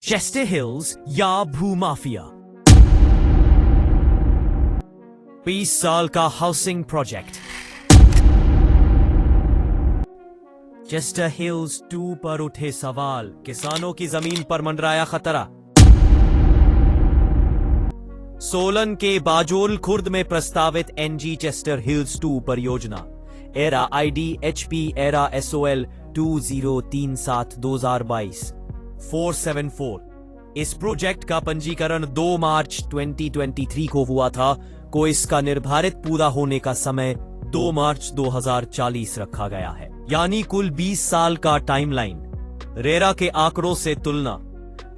Chester hills या भूमाफिया। 20 साल का हाउसिंग प्रोजेक्ट। चेस्टर हिल्स 2 पर उठे सवाल, किसानों की जमीन पर मंडराया खतरा। सोलन के बाजोल खुर्द में प्रस्तावित एनजी चेस्टर हिल्स 2 परियोजना एरा IDHP एरा SOL 2037-2022 474। इस प्रोजेक्ट का पंजीकरण 2 मार्च 2023 को हुआ था, को इसका निर्धारित पूरा होने का समय 2 मार्च 2040 रखा गया है, यानी कुल 20 साल का टाइमलाइन। रेरा के आंकड़ों से तुलना।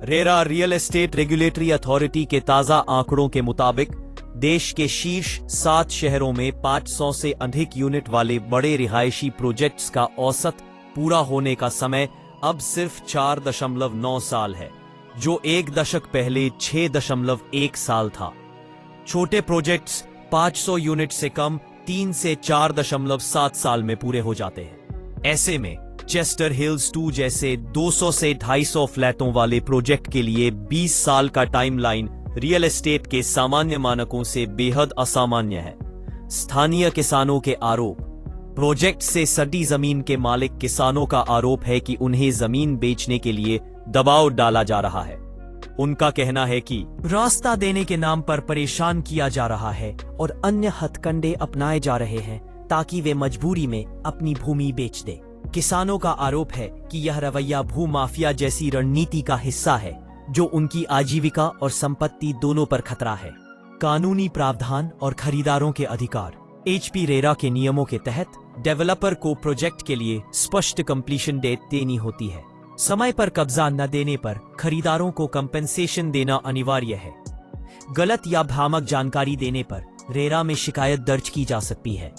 RERA real estate regulatory authority के ताजा आंकड़ों के मुताबिक देश के शीर्ष 7 शहरों में 500 से अधिक यूनिट वाले बड़े रिहायशी प्रोजेक्ट्स का औसत पूरा होने का समय अब सिर्फ 4.9 साल है, जो 1 दशक पहले 6.1 साल था। छोटे प्रोजेक्ट्स 500 यूनिट से कम 3 से 4.7 साल में पूरे हो जाते हैं। ऐसे में चेस्टर हिल्स 2 जैसे 200 से 250 फ्लैटों वाले प्रोजेक्ट के लिए 20 साल का टाइमलाइन रियल एस्टेट के सामान्य मानकों से बेहद असामान्य है। स्थानीय किसानों के आरोप। प्रोजेक्ट से सटी जमीन के मालिक किसानों का आरोप है कि उन्हें जमीन बेचने के लिए दबाव डाला जा रहा है। उनका कहना है कि रास्ता देने के नाम पर परेशान किया जा रहा है और अन्य हथकंडे अपनाए जा रहे हैं ताकि वे मजबूरी में अपनी भूमि बेच दें। किसानों का आरोप है कि यह रवैया भूमाफिया जैसी रणनीति का हिस्सा है, जो उनकी आजीविका और संपत्ति दोनों पर खतरा है। कानूनी प्रावधान और खरीदारों के अधिकार। HP रेरा के नियमों के तहत डेवलपर को प्रोजेक्ट के लिए स्पष्ट कंप्लीशन डेट देनी होती है। समय पर कब्जा न देने पर खरीदारों को कंपेंसेशन देना अनिवार्य है। गलत या भ्रामक जानकारी देने पर रेरा में शिकायत दर्ज की जा सकती है।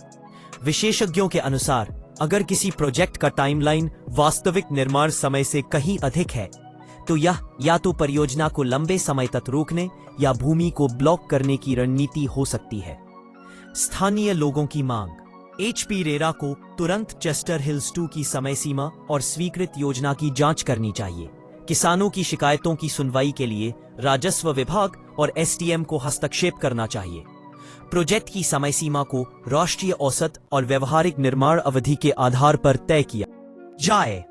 विशेषज्ञों के अनुसार अगर किसी प्रोजेक्ट का टाइमलाइन वास्तविक निर्माण समय से कहीं अधिक है, तो यह या तो परियोजना को लंबे समय तक रोकने या भूमि को ब्लॉक करने की रणनीति हो सकती है। स्थानीय लोगों की मांग। HP रेरा को तुरंत चेस्टर हिल्स 2 की समय सीमा और स्वीकृत योजना की जांच करनी चाहिए। किसानों की शिकायतों की सुनवाई के लिए राजस्व विभाग और STM को हस्तक्षेप करना चाहिए। प्रोजेक्ट की समय सीमा को राष्ट्रीय औसत और व्यवहारिक निर्माण अवधि के आधार पर तय किया जाए।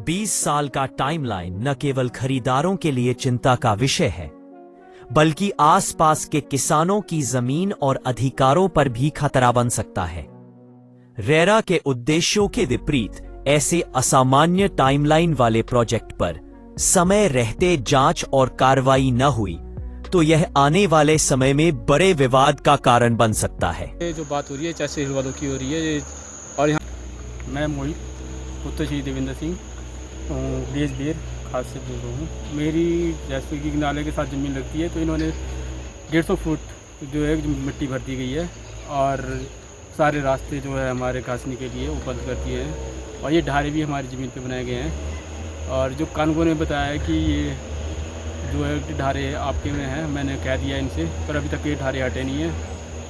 20 साल का टाइमलाइन न केवल खरीदारों के लिए चिंता का विषय है, बल्कि आसपास के किसानों की जमीन और अधिकारों पर भी खतरा बन सकता है। रेरा के उद्देश्यों के विपरीत ऐसे असामान्य टाइमलाइन वाले प्रोजेक्ट पर समय रहते जांच और कार्रवाई न हुई तो यह आने वाले समय में बड़े विवाद का कारण बन सकता है। ये जो बात हो रही है चेस्टर हिल्स वालों की हो रही है, और यहाँ मैं मोहित पुत्र श्री देवेंद्र सिंह बेर खास से बोल रहा हूँ। मेरी जैसे कि नाले के साथ ज़मीन लगती है, तो इन्होंने 150 फुट जो है मिट्टी भर दी गई है और सारे रास्ते जो है हमारे घासने के लिए वो बंद कर दिए हैं, और ये ढारे भी हमारी ज़मीन पे बनाए गए हैं। और जो कानून ने बताया है कि ये जो है ढारे आपके में हैं, मैंने कह दिया इनसे, पर अभी तक ये ढारे हटे नहीं हैं।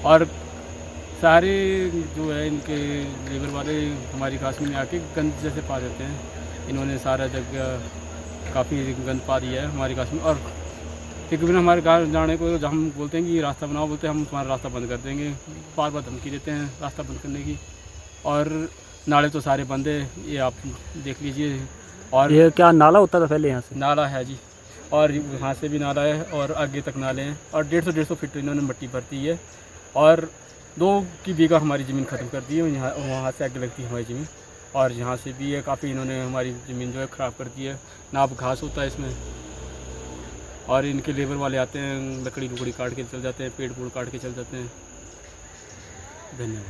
और सारे जो है इनके लेबर वाले हमारी घासनी में आके गंद जैसे पा देते हैं। इन्होंने सारा जगह काफ़ी गंद पा दिया है हमारी घास में, और तकरीबन हमारे गाँव जाने को जब हम बोलते हैं कि रास्ता बनाओ, बोलते हैं हम तुम्हारा रास्ता बंद कर देंगे। बार बार धमकी देते हैं रास्ता बंद करने की, और नाले तो सारे बंद है, ये आप देख लीजिए। और ये क्या नाला होता था पहले? यहाँ से नाला है जी, और यहाँ से भी नाला है और आगे तक नाले हैं, और 150 फीट इन्होंने मिट्टी भरती है, और 2 की बीघा हमारी ज़मीन ख़त्म कर दी है। यहाँ वहाँ से आगे लगती है हमारी ज़मीन, और यहाँ से भी है काफ़ी इन्होंने हमारी ज़मीन जो है ख़राब कर दी है। ना अब घास होता है इसमें, और इनके लेबर वाले आते हैं, लकड़ी लुकड़ी काट के चल जाते हैं, पेड़ पूड़ काट के चल जाते हैं। धन्यवाद।